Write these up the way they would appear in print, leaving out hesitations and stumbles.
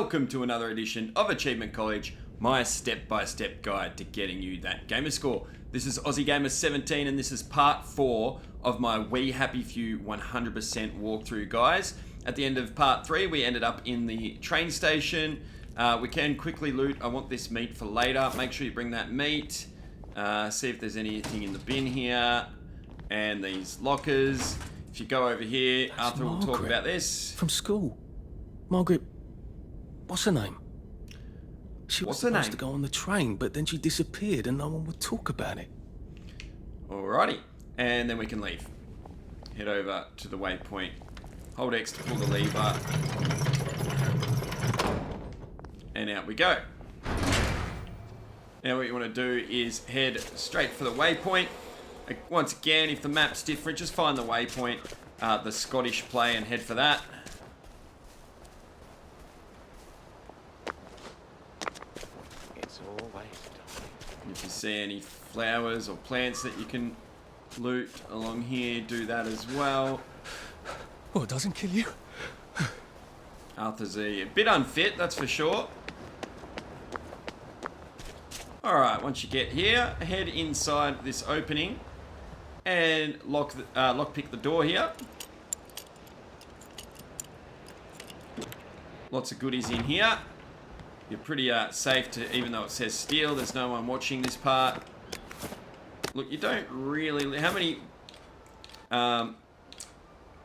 welcome to another edition of Achievement College, my step-by-step guide to getting you that gamer score. This is Aussie Gamer 17 and this is part 4 of my We Happy Few 100% walkthrough, guys. At the end of part 3 we ended up in the train station. We can quickly loot. I want this meat for later. Make sure you bring that meat. See if there's anything in the bin here. And these lockers. If you go over here, Arthur will talk about this. From school. Margaret, what's her name? She was supposed to go on the train, but then she disappeared and no one would talk about it. Alrighty. And then we can leave. Head over to the waypoint. Hold X to pull the lever. And out we go. Now what you want to do is head straight for the waypoint. Once again, if the map's different, just find the waypoint, the Scottish play, and head for that. It's always If you see any flowers or plants that you can loot along here, do that as well. Well, it doesn't kill you. Arthur's a bit unfit, that's for sure. Alright, once you get here, head inside this opening and lockpick the door here. Lots of goodies in here. You're pretty safe to, even though it says steal, there's no one watching this part. Look, you don't really... How many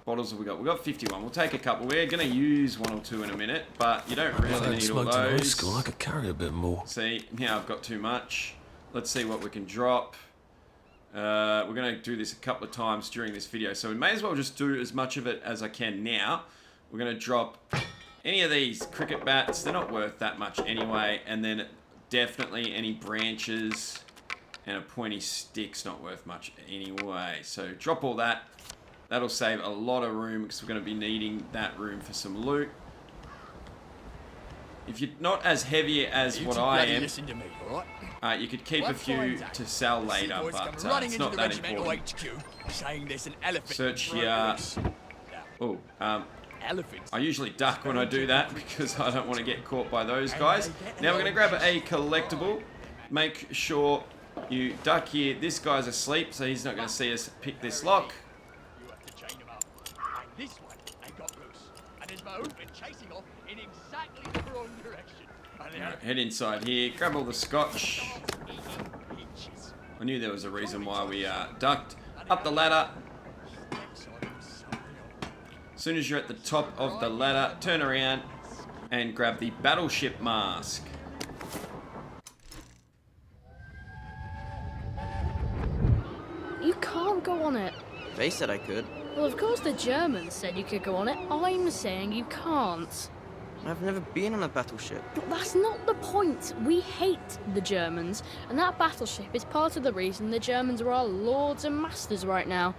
bottles have we got? We've got 51. We'll take a couple. We're going to use 1 or 2 in a minute, but you don't really need all those. School, I could carry a bit more. See, now I've got too much. Let's see what we can drop. We're going to do this a couple of times during this video, so we may as well just do as much of it as I can now. We're going to drop any of these cricket bats. They're not worth that much anyway, and then definitely any branches and a pointy stick's not worth much anyway. So drop all that. That'll save a lot of room because we're going to be needing that room for some loot. If you're not as heavy as what I am, listen to me, all right? you could keep a few to sell later, but it's not that important. HQ, saying there's an elephant. Search here. Oh, Elephants. I usually duck when I do that because I don't want to get caught by those guys. Now we're going to grab a collectible. Make sure you duck here. This guy's asleep, so he's not going to see us pick this lock. This one, I got loose, and his boat went chasing off in exactly the wrong direction. Right, head inside here, grab all the scotch. I knew there was a reason why we ducked. Up the ladder. As soon as you're at the top of the ladder, turn around and grab the Battleship mask. You can't go on it. They said I could. Well, of course the Germans said you could go on it. I'm saying you can't. I've never been on a battleship. But that's not the point. We hate the Germans, and that battleship is part of the reason the Germans are our lords and masters right now.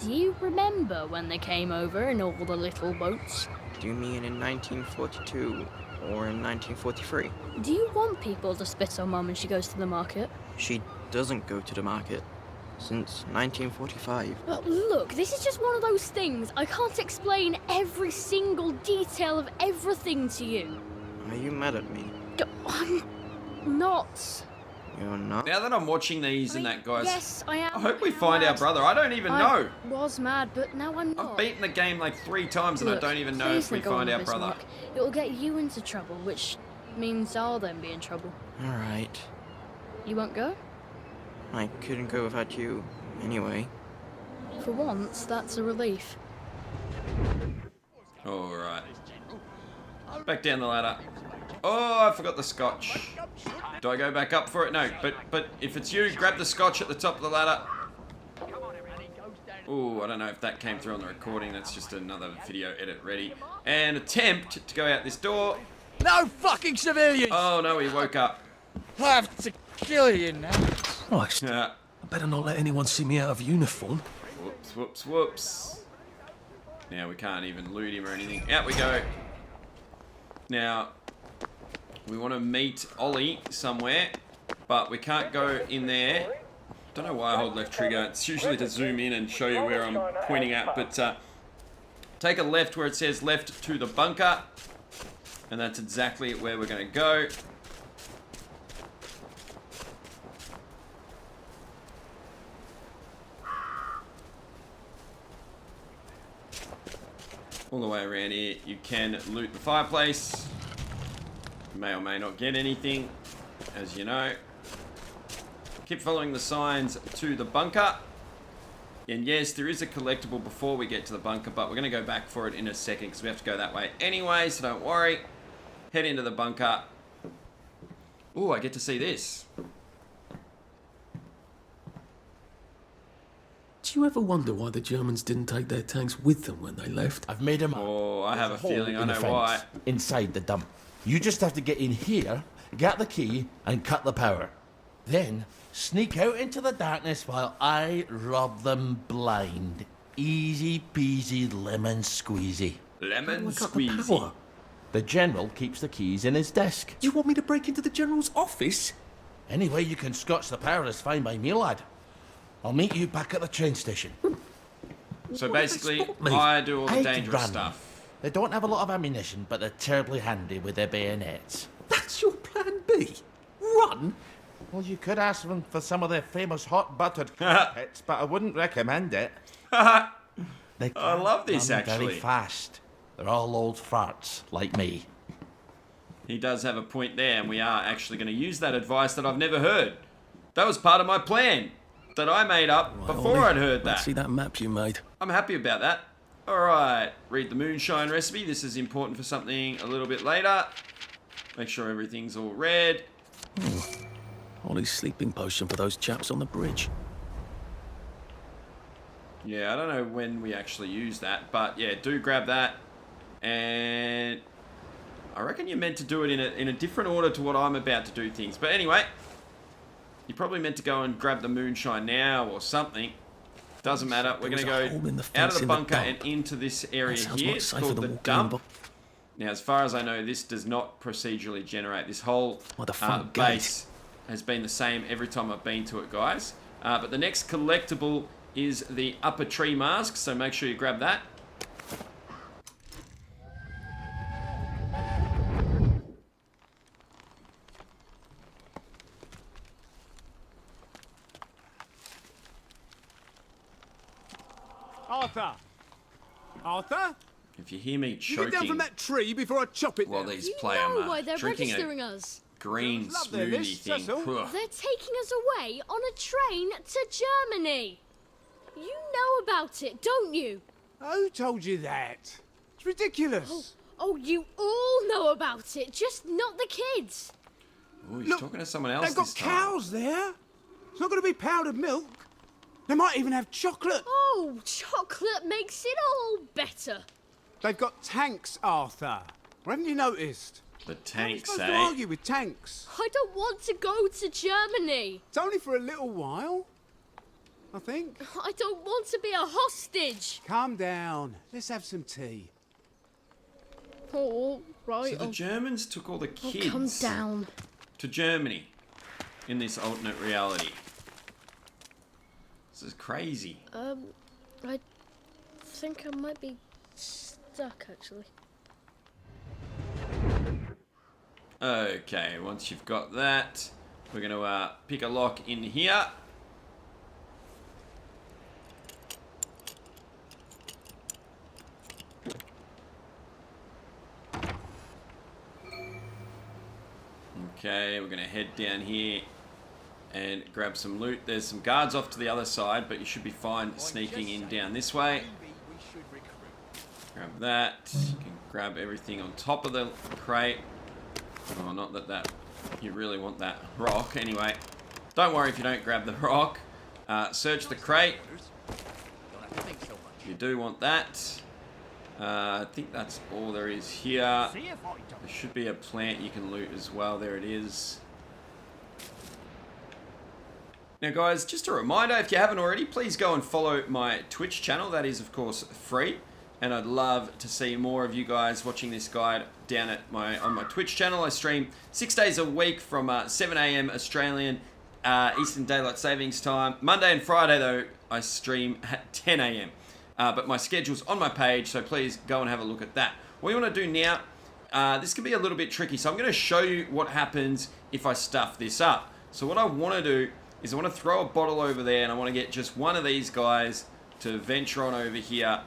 Do you remember when they came over in all the little boats? Do you mean in 1942 or in 1943? Do you want people to spit on Mum when she goes to the market? She doesn't go to the market since 1945. But look, this is just one of those things. I can't explain every single detail of everything to you. Are you mad at me? I'm not. You're not? Now that I'm watching these and that, guys, Yes, I am. I hope we find our brother. I don't even know. I was mad, but now I'm not. I've beaten the game like 3 times and Look, I don't even know please if we don't go find on our this, brother. Mark. It will get you into trouble, which means I'll then be in trouble. Alright. You won't go? I couldn't go without you anyway. For once, that's a relief. Alright. Back down the ladder. Oh, I forgot the scotch. Do I go back up for it? No, but if it's you, grab the scotch at the top of the ladder. Oh, I don't know if that came through on the recording. That's just another video edit ready. And attempt to go out this door. No fucking civilians! Oh no, he woke up. I have to kill you now. Christ, I better not let anyone see me out of uniform. Whoops, whoops, whoops. Now we can't even loot him or anything. Out we go. Now, we want to meet Ollie somewhere, but we can't go in there. Don't know why I hold left trigger. It's usually to zoom in and show you where I'm pointing at, but take a left where it says left to the bunker. And that's exactly where we're going to go. All the way around here, you can loot the fireplace. You may or may not get anything, as you know. Keep following the signs to the bunker. And yes, there is a collectible before we get to the bunker, but we're going to go back for it in a second because we have to go that way anyway, so don't worry. Head into the bunker. Ooh, I get to see this. Do you ever wonder why the Germans didn't take their tanks with them when they left? I've made them up. Oh, I have a Hole feeling I in the know fence why. Inside the dump. You just have to get in here, get the key, and cut the power. Then sneak out into the darkness while I rob them blind. Easy peasy lemon squeezy. Lemon Cut the squeezy. power. The general keeps the keys in his desk. You want me to break into the General's office? Any way you can scotch the power is fine by me, lad. I'll meet you back at the train station. So Why basically, they stop me? I do all the I'd dangerous run. stuff. They don't have a lot of ammunition, but they're terribly handy with their bayonets. That's your plan B? Run? Well, you could ask them for some of their famous hot buttered crumpets, but I wouldn't recommend it. They I love this, run actually. Very fast. They're all old farts, like me. He does have a point there, and we are actually going to use that advice that I've never heard. That was part of my plan that I made up Right, before Ollie, I'd heard let's that. see that map you made. I'm happy about that. Alright, read the moonshine recipe. This is important for something a little bit later. Make sure everything's all red. Ollie's sleeping potion for those chaps on the bridge. Yeah, I don't know when we actually use that, but yeah, do grab that. And I reckon you're meant to do it in a different order to what I'm about to do things. But anyway, you're probably meant to go and grab the moonshine now or something. Doesn't matter. We're going to There was a go hole in the out of fence the in the bunker and dump. into this area That sounds here. much It's safer called than the walking in, dump. but- Now, as far as I know, this does not procedurally generate. This whole Well, the front base has been the same every time I've been to it, guys. But the next collectible is the upper tree mask, so make sure you grab that. Arthur! Arthur? If you hear me You get down choking from that tree before I chop it while down. these You play, know I'm why they're drinking registering a us. green Love their smoothie lists, thing. that's all. Ugh. They're taking us away on a train to Germany. You know about it, don't you? Who told you that? It's ridiculous. Oh, you all know about it, just not the kids. Ooh, he's Look, talking to someone else They've got this time. cows there. It's not going to be powdered milk. They might even have chocolate. Oh, chocolate makes it all better. They've got tanks, Arthur. Haven't you noticed? The How are you tanks, supposed to eh? argue with tanks? I don't want to go to Germany. It's only for a little while, I think. I don't want to be a hostage. Calm down. Let's have some tea. Oh, right. So the Germans took all the kids Calm down. to Germany in this alternate reality. This is crazy. I think I might be stuck, actually. Okay, once you've got that, we're going to pick a lock in here. Okay, we're going to head down here and grab some loot. There's some guards off to the other side, but you should be fine sneaking in down this way. Grab that. You can grab everything on top of the crate. Oh, not that you really want that rock. Anyway, don't worry if you don't grab the rock. Search the crate. You do want that. I think that's all there is here. There should be a plant you can loot as well. There it is. Now guys, just a reminder, if you haven't already, please go and follow my Twitch channel. That is, of course, free. And I'd love to see more of you guys watching this guide down at on my Twitch channel. I stream 6 days a week from 7 AM Australian Eastern Daylight Savings Time. Monday and Friday, though, I stream at 10 AM. But my schedule's on my page, so please go and have a look at that. What you want to do now this can be a little bit tricky. So I'm going to show you what happens if I stuff this up. So what I want to do is I want to throw a bottle over there, and I want to get just one of these guys to venture on over here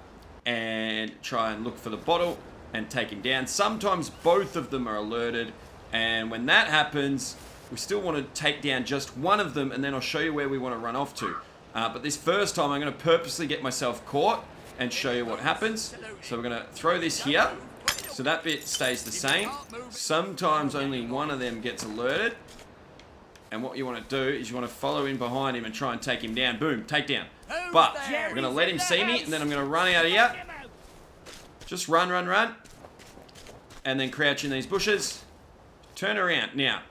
and try and look for the bottle and take him down. Sometimes both of them are alerted, and when that happens, we still want to take down just one of them, and then I'll show you where we want to run off to. But this first time, I'm going to purposely get myself caught and show you what happens. So we're going to throw this here. So that bit stays the same. Sometimes only one of them gets alerted. And what you want to do is you want to follow in behind him and try and take him down. Boom, take down. But we're going to let him see me, and then I'm going to run out of here. Just run, run, run. And then crouch in these bushes. Turn around. Now,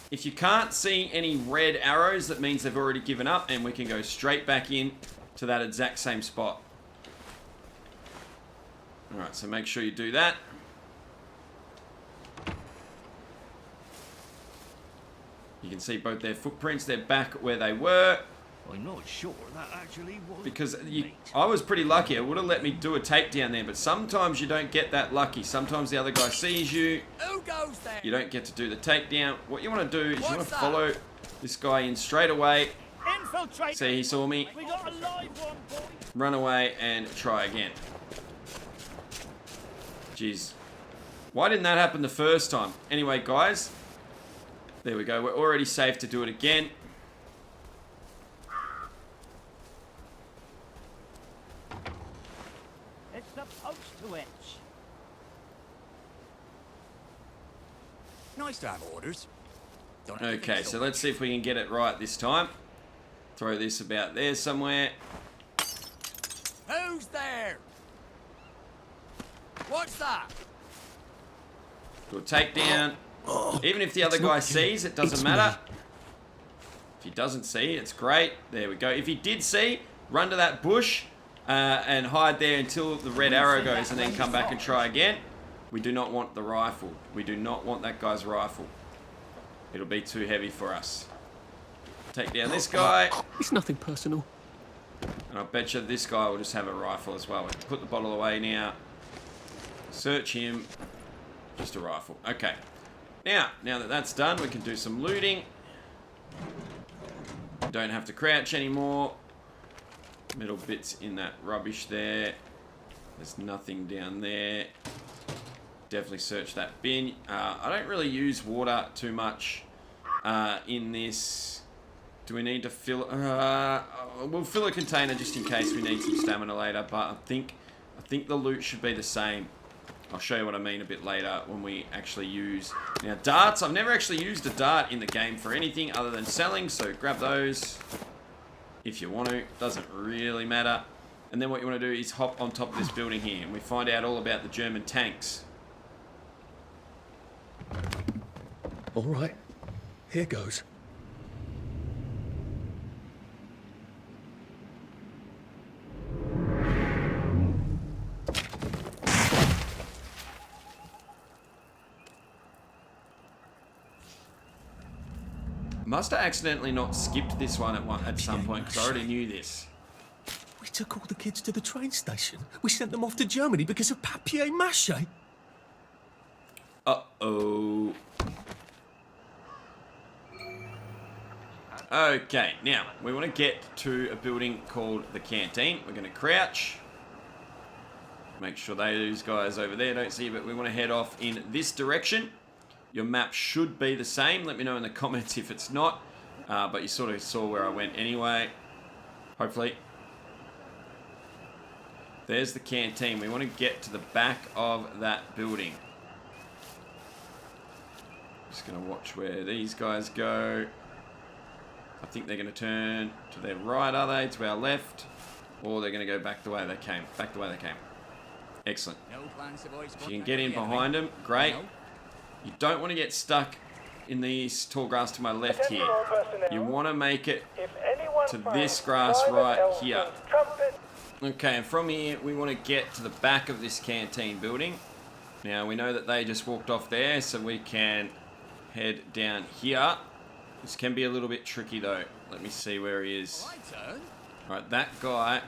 if you can't see any red arrows, that means they've already given up, and we can go straight back in to that exact same spot. Alright, so make sure you do that. You can see both their footprints. They're back where they were. I'm not sure that actually was. Because I was pretty lucky. It would have let me do a takedown there, but sometimes you don't get that lucky. Sometimes the other guy sees you. Who goes there? You don't get to do the takedown. What you want to do is you want to follow this guy in straight away. Infiltrate. See, he saw me. We got a live one, boy. Run away and try again. Jeez. Why didn't that happen the first time? Anyway, guys. There we go. We're already safe to do it again. It's supposed to itch. Nice to have orders. Don't have to Okay, think so let's see if we can get it right this time. Throw this about there somewhere. Who's there? What's that? Do a takedown. Even if the other guy sees, it doesn't matter. If he doesn't see, it's great. There we go. If he did see, run to that bush and hide there until the red arrow goes, and then come back and try again. We do not want the rifle. We do not want that guy's rifle. It'll be too heavy for us. Take down this guy. It's nothing personal. And I bet you this guy will just have a rifle as well. Put the bottle away now. Search him. Just a rifle. Okay. Now that that's done, we can do some looting. Don't have to crouch anymore. Middle bits in that rubbish there. There's nothing down there. Definitely search that bin. I don't really use water too much in this. Do we need to fill? We'll fill a container just in case we need some stamina later. But I think the loot should be the same. I'll show you what I mean a bit later when we actually use... Now, darts. I've never actually used a dart in the game for anything other than selling, so grab those if you want to. Doesn't really matter. And then what you want to do is hop on top of this building here, and we find out all about the German tanks. All right, here goes. Must have accidentally not skipped this one at some point, because I already knew this. We took all the kids to the train station. We sent them off to Germany because of papier-mâché. Uh-oh. Okay, now, we want to get to a building called the canteen. We're going to crouch. Make sure those guys over there don't see you, but we want to head off in this direction. Your map should be the same. Let me know in the comments if it's not. But you sort of saw where I went anyway. Hopefully. There's the canteen. We want to get to the back of that building. Just going to watch where these guys go. I think they're going to turn to their right, are they? To our left. Or they're going to go back the way they came. Back the way they came. Excellent. If you can get in behind them, great. You don't want to get stuck in this tall grass to my left here. You want to make it to this grass right here. Okay, and from here, we want to get to the back of this canteen building. Now, we know that they just walked off there, so we can head down here. This can be a little bit tricky, though. Let me see where he is. Alright, that guy,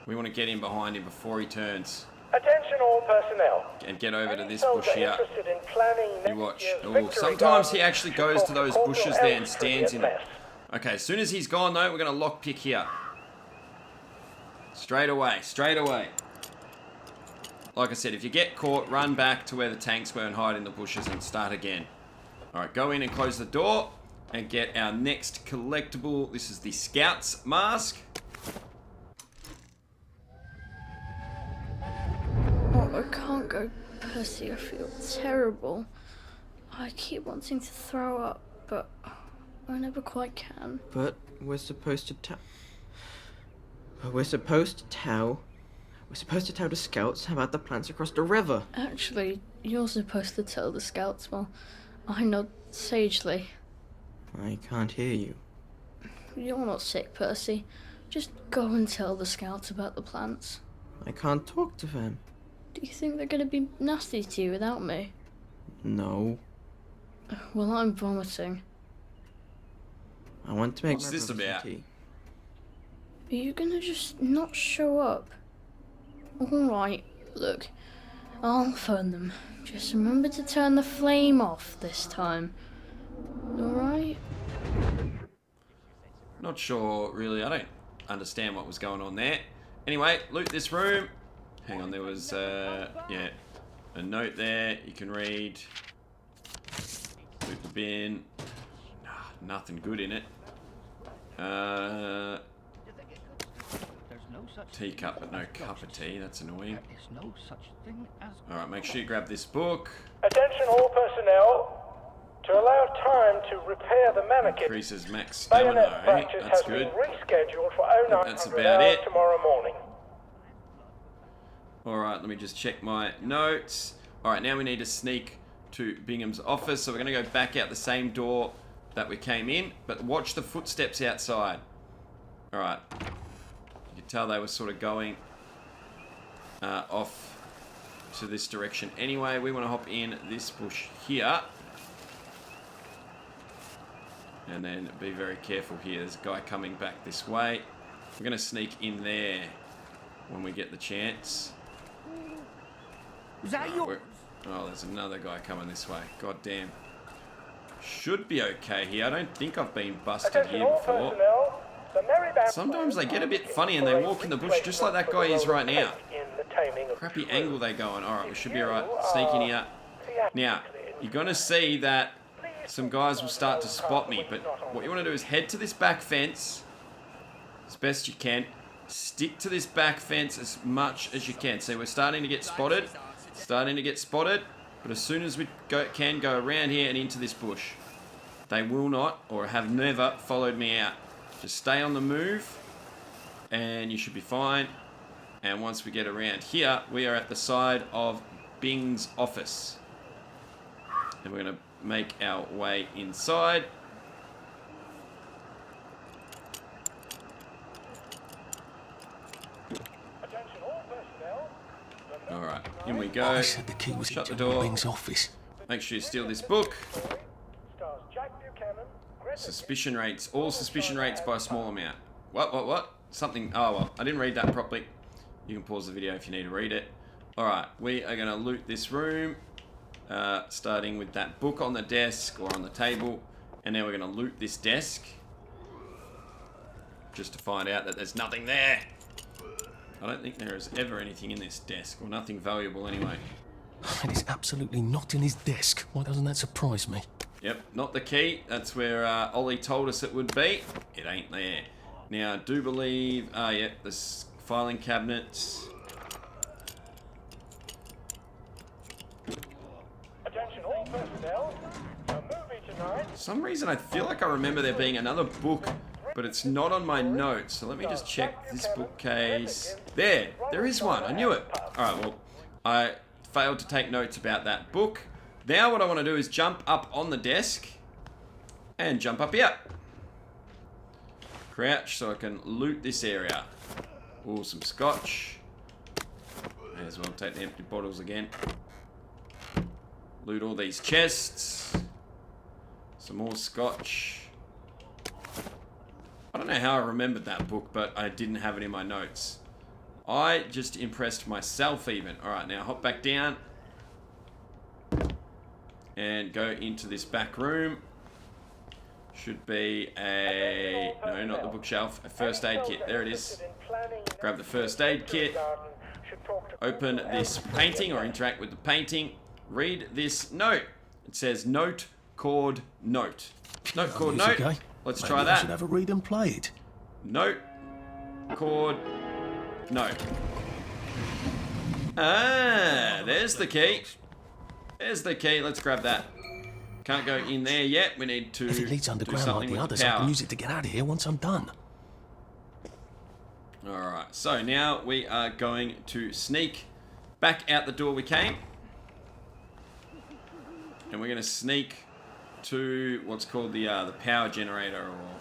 we want to get in behind him before he turns. Attention all personnel. And get over to Any this soldier bush here. interested in planning You next watch. year's Oh, victory sometimes he garden actually goes to those report bushes Corporal there and Elstree stands at in it. mess. Okay, as soon as he's gone though, we're going to lockpick here. Straight away, straight away. Like I said, if you get caught, run back to where the tanks were and hide in the bushes and start again. Alright, go in and close the door and get our next collectible. This is the Scout's mask. Oh, I can't go, Percy. I feel terrible. I keep wanting to throw up, but I never quite can. But we're supposed to tell the scouts about the plants across the river. Actually, you're supposed to tell the scouts while I nod sagely. I can't hear you. You're not sick, Percy. Just go and tell the scouts about the plants. I can't talk to them. Do you think they're going to be nasty to you without me? No. Well, I'm vomiting. I want to make What's my this brother some about? tea. Are you going to just not show up? Alright, look. I'll phone them. Just remember to turn the flame off this time. Alright? Not sure, really. I don't understand what was going on there. Anyway, loot this room. Hang on, there was, yeah, a note there you can read. Loot the bin. Nothing good in it. Teacup, but no cup of tea. That's annoying. Alright, make sure you grab this book. Attention all personnel. To allow time to repair the mannequin, Increases max bayonet stamina, eh? practice That's has been good. rescheduled for That's 0900 about hours it. tomorrow morning. Alright, let me just check my notes. Alright, now we need to sneak to Bingham's office. So we're going to go back out the same door that we came in. But watch the footsteps outside. Alright. You can tell they were sort of going off to this direction. Anyway, we want to hop in this bush here. And then be very careful here. There's a guy coming back this way. We're going to sneak in there when we get the chance. Is that yours? Oh, there's another guy coming this way. God damn. Should be okay here. I don't think I've been busted Attention here all before. personnel. The Merry Band Sometimes they get a bit funny and they walk in the bush just like that guy is right now. in the taming of Crappy true. angle they go on. Alright, we should be alright. Sneak in here. Now, you're going to see that some guys will start to spot me, but what you want to do is head to this back fence as best you can. Stick to this back fence as much as you can. See, we're starting to get spotted. But as soon as we can go around here and into this bush. They will not, or have never, followed me out. Just stay on the move, and you should be fine. And once we get around here, we are at the side of Bing's office. And we're going to make our way inside. Attention all personnel. Alright, in we go. I said the key was Shut the in door. Bing's office. Make sure you steal this book. Stars Jack Buchanan, Greta Suspicion rates. All suspicion rates by a small amount. What? Something. Oh, well. I didn't read that properly. You can pause the video if you need to read it. Alright, we are going to loot this room. Starting with that book on the desk or on the table. And now we're going to loot this desk. Just to find out that there's nothing there. I don't think there is ever anything in this desk. Or nothing valuable anyway. It is absolutely not in his desk. Why doesn't that surprise me? Yep, not the key. That's where Ollie told us it would be. It ain't there. Now, I do believe... yep, this filing cabinets. Attention all personnel. A movie tonight. For some reason, I feel like I remember there being another book, but it's not on my notes. So let me just check this bookcase. There is one. I knew it. Alright, well, I failed to take notes about that book. Now what I want to do is jump up on the desk and jump up here. Crouch so I can loot this area. Ooh, some scotch. May as well take the empty bottles again. Loot all these chests. Some more scotch. I don't know how I remembered that book, but I didn't have it in my notes. I just impressed myself even. Alright, now hop back down. And go into this back room. Should be a... No, not the bookshelf. A first aid kit. There it is. Grab the first aid kit. Open this painting or interact with the painting. Read this note. It says note, chord, note. Note, chord, note. Okay. Let's Maybe try I that. should have a read and play it. Note, chord, note. Ah, there's the key. There's the key. Let's grab that. Can't go in there yet. We need to If it leads do underground like something the with others, the I power. can use it to get out of here once I'm done. Alright, so now we are going to sneak back out the door we came. And we're going to sneak to what's called the power generator or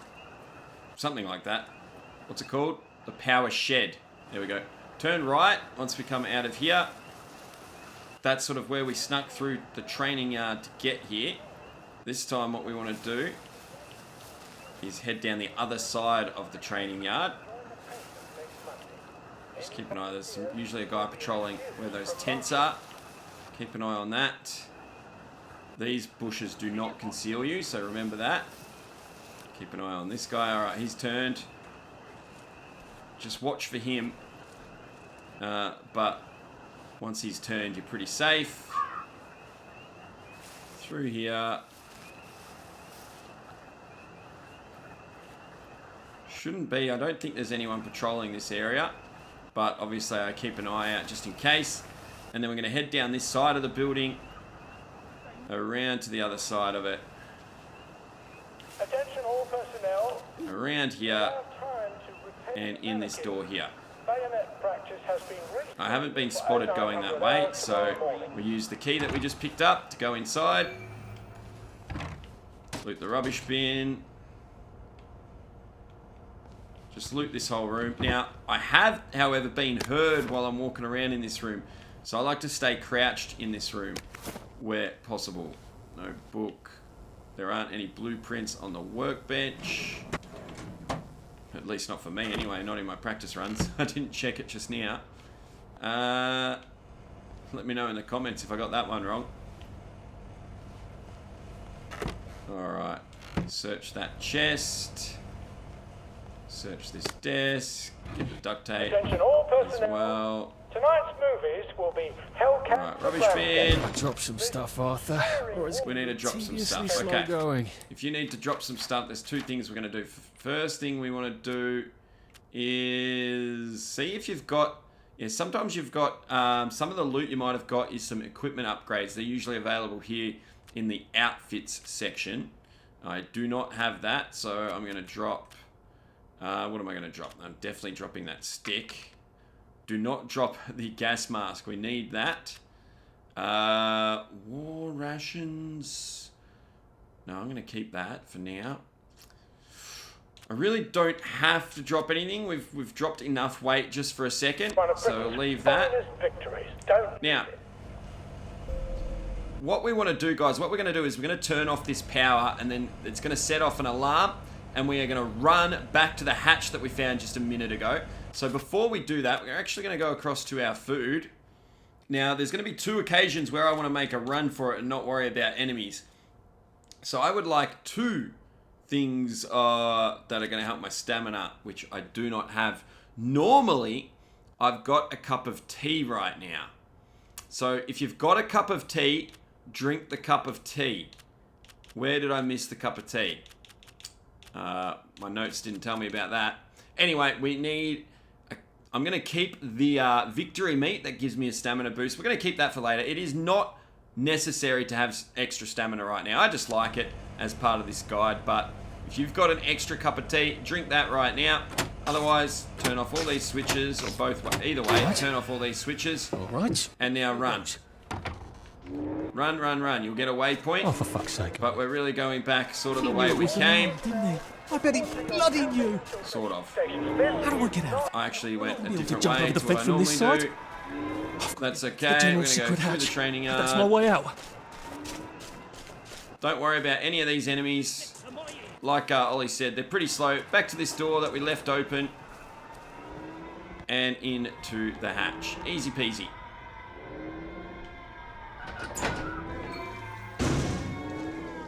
something like that. What's it called? The power shed. There we go. Turn right once we come out of here. That's sort of where we snuck through the training yard to get here. This time what we want to do is head down the other side of the training yard. Just keep an eye. There's usually a guy patrolling where those tents are. Keep an eye on that. These bushes do not conceal you, so remember that. Keep an eye on this guy. Alright, he's turned. Just watch for him. But once he's turned, you're pretty safe. Through here. Shouldn't be. I don't think there's anyone patrolling this area. But obviously I keep an eye out just in case. And then we're going to head down this side of the building. Around to the other side of it. Attention all personnel. Around here. And in this door here. Bayonet practice has been I haven't been spotted going that way, so we use the key that we just picked up to go inside. Loot the rubbish bin. Just loot this whole room. Now, I have, however, been heard while I'm walking around in this room. So I like to stay crouched in this room where possible. No book. There aren't any blueprints on the workbench. At least not for me anyway, not in my practice runs. I didn't check it just now. Let me know in the comments if I got that one wrong. Alright. Search that chest. Search this desk. Get the duct tape Attention all as personnel. well. Tonight's movies will be Hellcat. Alright, rubbish bin. Drop some stuff, Arthur. Or it's We need to drop some tediously stuff. slow Okay. going. If you need to drop some stuff, there's two things we're going to do. First thing we want to do is see if you've got... Yeah, sometimes you've got... some of the loot you might have got is some equipment upgrades. They're usually available here in the outfits section. I do not have that, so I'm going to drop... what am I going to drop? I'm definitely dropping that stick. Do not drop the gas mask. We need that. War rations. No, I'm going to keep that for now. I really don't have to drop anything. We've dropped enough weight just for a second. So we'll leave that. Now, what we want to do, guys, what we're going to do is we're going to turn off this power and then it's going to set off an alarm and we are going to run back to the hatch that we found just a minute ago. So before we do that, we're actually going to go across to our food. Now, there's going to be two occasions where I want to make a run for it and not worry about enemies. So I would like two things that are going to help my stamina, which I do not have. Normally, I've got a cup of tea right now. So if you've got a cup of tea, drink the cup of tea. Where did I miss the cup of tea? My notes didn't tell me about that. Anyway, we need... I'm going to keep the victory meat that gives me a stamina boost. We're going to keep that for later. It is not necessary to have extra stamina right now. I just like it as part of this guide. But if you've got an extra cup of tea, drink that right now. Otherwise, turn off all these switches, or both ways. Either way, turn off all these switches. All right. And now run. Run, run, run. You'll get a waypoint. Oh, for fuck's sake. But we're really going back sort of the way we came. Didn't he? I bet he bloody knew. Sort of. How do I get out? I actually went a Be able to different jump way over the to what I fence from this normally side? do. That's okay. The We're general going to go secret through the hatch. training yard. That's my way out. Don't worry about any of these enemies. Like Ollie said, they're pretty slow. Back to this door that we left open. and into the hatch. Easy peasy.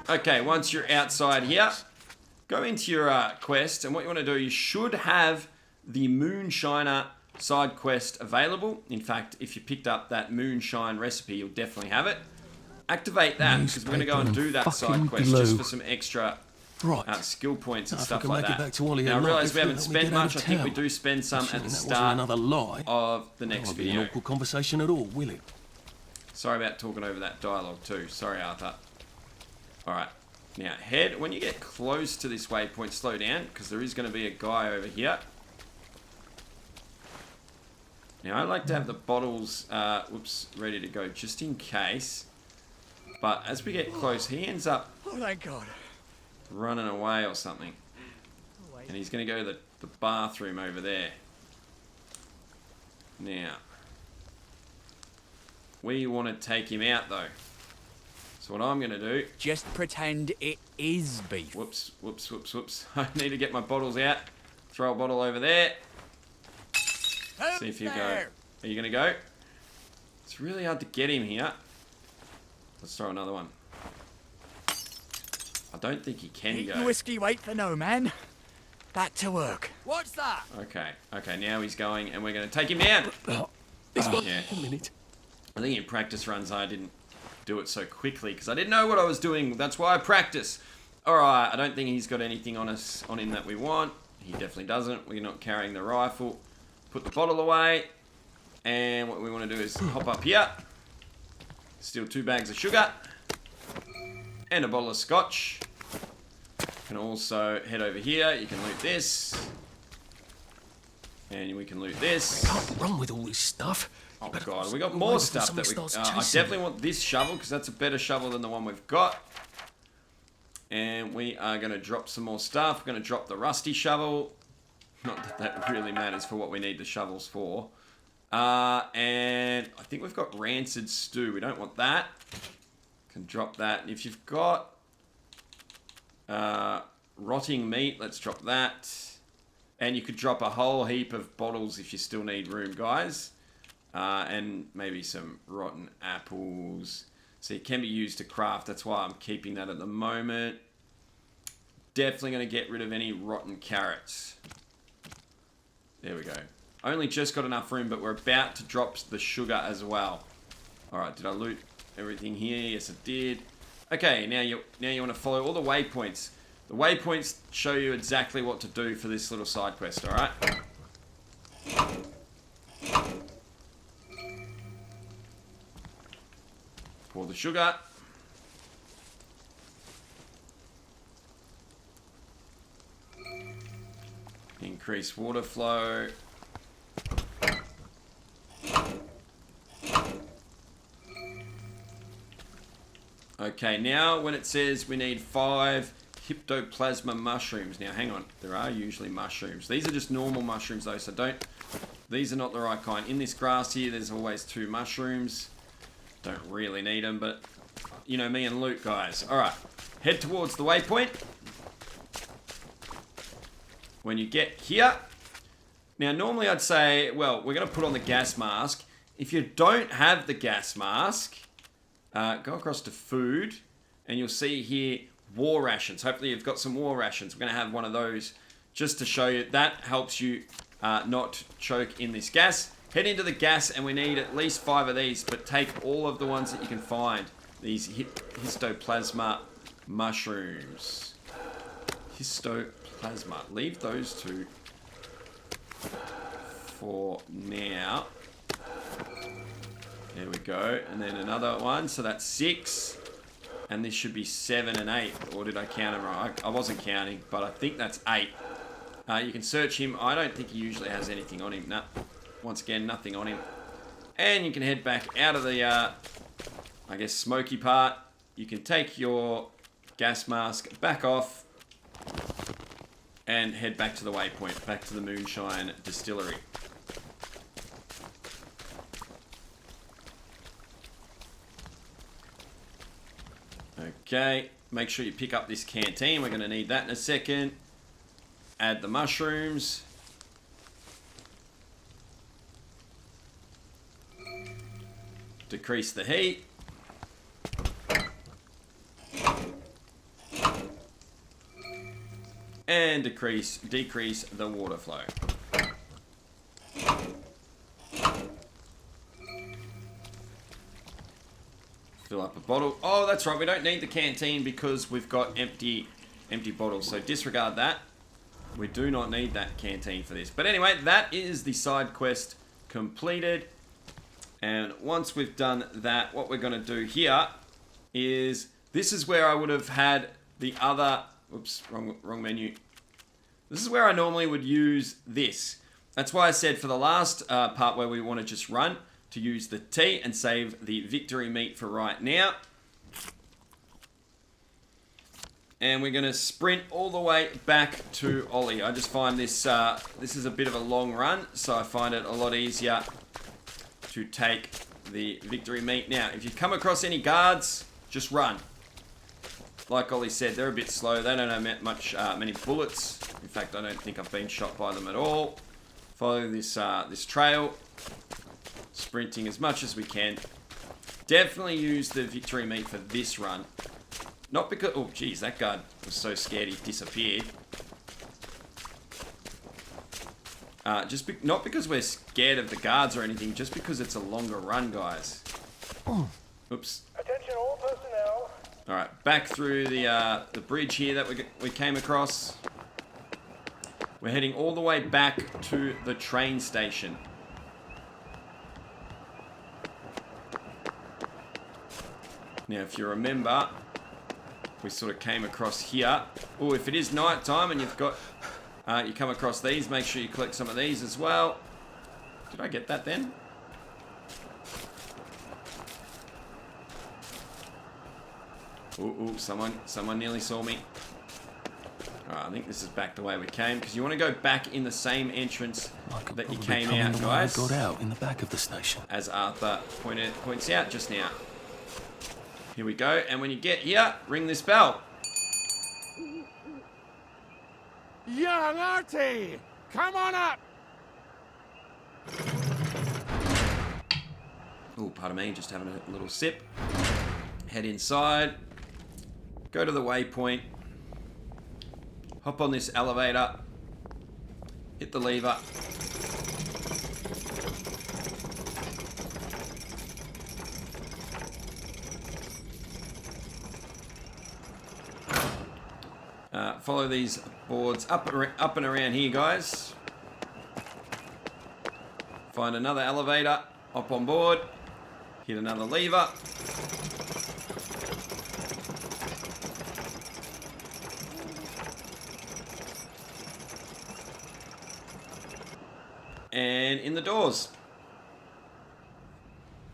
Okay, once you're outside here, go into your quest, and what you want to do, you should have the Moonshiner side quest available. In fact, if you picked up that Moonshine recipe, you'll definitely have it. Activate that, because we're going to go and do that side quest just for some extra skill points and stuff like that. Now, I realise we haven't spent much. I think we do spend some at the start of the next video. An awkward conversation at all, will it? Sorry about talking over that dialogue too. Sorry, Arthur. Alright, now head, when you get close to this waypoint, slow down, because there is going to be a guy over here. Now I like to have the bottles, ready to go, just in case. But as we get close, he ends up thank God. running away or something. And he's going to go to the bathroom over there. Now, we want to take him out though. So what I'm going to do... Just pretend it is beef. Whoops. I need to get my bottles out. Throw a bottle over there. See if you go. Are you going to go? It's really hard to get him here. Let's throw another one. I don't think he can Keep go. your whiskey wait for no man. Back to work. What's that? Okay, now he's going and we're going to take him down. This one. Yeah. A minute. I think in practice runs I didn't do it so quickly because I didn't know what I was doing. That's why I practice. Alright, I don't think he's got anything on him that we want. He definitely doesn't. We're not carrying the rifle. Put the bottle away. And what we want to do is hop up here. Steal 2 bags of sugar. And a bottle of scotch. Can also head over here. You can loot this. And we can loot this. I can't run with all this stuff. Oh god, we got more stuff that we... I definitely want this shovel because that's a better shovel than the one we've got. And we are going to drop some more stuff. We're going to drop the rusty shovel. Not that that really matters for what we need the shovels for. And I think we've got rancid stew. We don't want that. Can drop that. And if you've got rotting meat, let's drop that. And you could drop a whole heap of bottles if you still need room, guys. And maybe some rotten apples. So it can be used to craft. That's why I'm keeping that at the moment. Definitely going to get rid of any rotten carrots. There we go. Only just got enough room, but we're about to drop the sugar as well. Alright, did I loot everything here? Yes, I did. Okay, now you want to follow all the waypoints. The waypoints show you exactly what to do for this little side quest, alright? Pour the sugar. Increase water flow. Okay, now when it says we need 5 hyptoplasma mushrooms. Now, hang on. There are usually mushrooms. These are just normal mushrooms, though, so don't... These are not the right kind. In this grass here, there's always 2 mushrooms. Don't really need them, but... You know me and loot, guys. Alright. Head towards the waypoint. When you get here... Now, normally I'd say, well, we're going to put on the gas mask. If you don't have the gas mask... go across to food, and you'll see here war rations. Hopefully you've got some war rations. We're going to have one of those just to show you. That helps you not choke in this gas. Head into the gas, and we need at least 5 of these, but take all of the ones that you can find. These histoplasma mushrooms. Histoplasma. Leave those 2 for now. There we go. And then another one. So that's 6. And this should be 7 and 8. Or did I count them wrong? I wasn't counting, but I think that's 8. You can search him. I don't think he usually has anything on him. No. Once again, nothing on him. And you can head back out of the, I guess, smoky part. You can take your gas mask back off. And head back to the waypoint. Back to the Moonshine Distillery. Okay, make sure you pick up this canteen. We're going to need that in a second. Add the mushrooms. Decrease the heat. And decrease the water flow. Fill up a bottle. Oh, that's right. We don't need the canteen because we've got empty bottles. So disregard that. We do not need that canteen for this. But anyway, that is the side quest completed. And once we've done that, what we're going to do here is, this is where I would have had the other, oops, wrong menu. This is where I normally would use this. That's why I said for the last part where we want to just run, to use the T and save the victory meat for right now. And we're going to sprint all the way back to Ollie. I just find this this is a bit of a long run, so I find it a lot easier to take the victory meat. Now, if you come across any guards, just run. Like Ollie said, they're a bit slow. They don't have many bullets. In fact, I don't think I've been shot by them at all. Follow this this trail, sprinting as much as we can. Definitely use the victory meat for this run. Not because, oh geez, that guard was so scared he disappeared. Not because we're scared of the guards or anything, just because it's a longer run, guys. Oh. Oops. Attention all personnel. All right, back through the bridge here that we came across. We're heading all the way back to the train station. Now, if you remember, we sort of came across here. Oh, if it is night time and you've got, you come across these, make sure you collect some of these as well. Did I get that then? Ooh, someone nearly saw me. Alright, I think this is back the way we came, because you want to go back in the same entrance that you came out, guys. Got out in the back of the station, as Arthur points out just now. Here we go, and when you get here, ring this bell. Young Artie, come on up. Oh, pardon me, just having a little sip. Head inside. Go to the waypoint. Hop on this elevator. Hit the lever. Follow these boards up and around here, guys. Find another elevator. Hop on board. Hit another lever. And in the doors.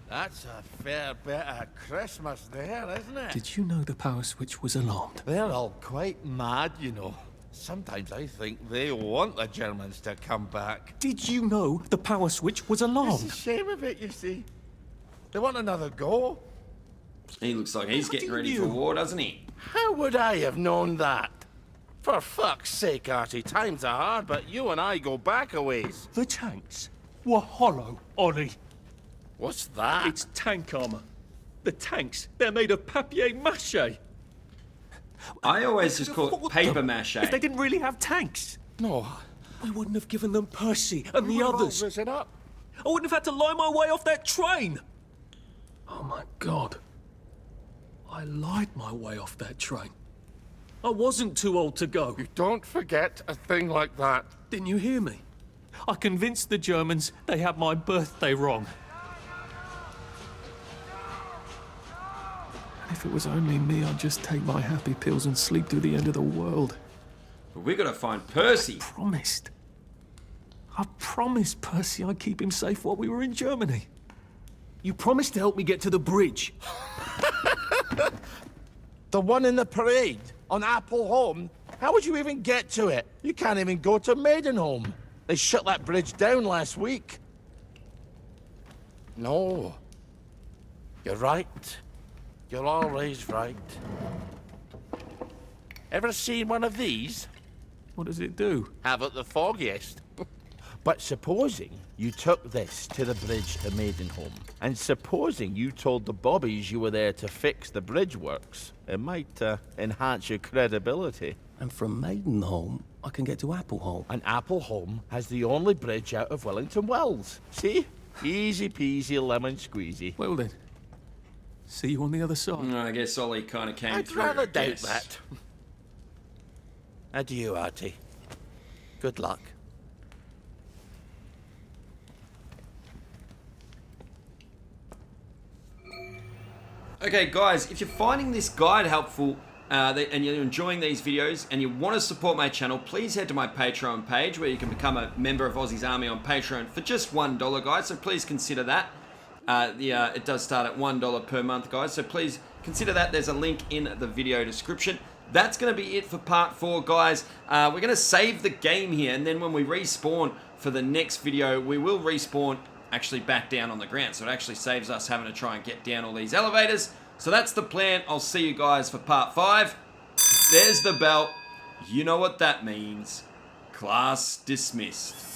That's a fair bit of Christmas there, isn't it? Did you know the power switch was alarmed? They're all quite mad, you know. Sometimes I think they want the Germans to come back. Did you know the power switch was It's alarmed? a shame of it, you see. They want another go. He looks like he's getting ready for war, doesn't he? How would I have known that? For fuck's sake, Artie, times are hard, but you and I go back a ways. The tanks were hollow, Ollie. What's that? It's tank armor. The tanks, they're made of papier-mâché. I always just call it paper mache. If they didn't really have tanks, No. we wouldn't have given them Percy and the others. It up. I wouldn't have had to lie my way off that train. Oh my God. I lied my way off that train. I wasn't too old to go. You don't forget a thing like that. Didn't you hear me? I convinced the Germans they had my birthday wrong. If it was only me, I'd just take my happy pills and sleep through the end of the world. But we gotta find Percy. I promised Percy I'd keep him safe while we were in Germany. You promised to help me get to the bridge. The one in the parade on Apple Home? How would you even get to it? You can't even go to Maidenholm. They shut that bridge down last week. No. You're right. You're always right. Ever seen one of these? What does it do? Haven't the foggiest. But supposing you took this to the bridge to Maidenholm, and supposing you told the bobbies you were there to fix the bridge works, it might enhance your credibility. And from Maidenholm, I can get to Appleholm. And Appleholm has the only bridge out of Wellington Wells. See? Easy peasy lemon squeezy. Well then, see you on the other side. I guess Ollie kind of came I'd through. rather I doubt guess. that. Adieu, Artie. Good luck. Okay, guys, if you're finding this guide helpful and you're enjoying these videos and you want to support my channel, please head to my Patreon page where you can become a member of Aussie's Army on Patreon for just $1, guys. So please consider that. It does start at $1 per month, guys. So please consider that. There's a link in the video description. That's going to be it for part 4, guys. We're going to save the game here, and then when we respawn for the next video, we will respawn actually back down on the ground. So it actually saves us having to try and get down all these elevators. So that's the plan. I'll see you guys for part 5. There's the bell. You know what that means. Class dismissed.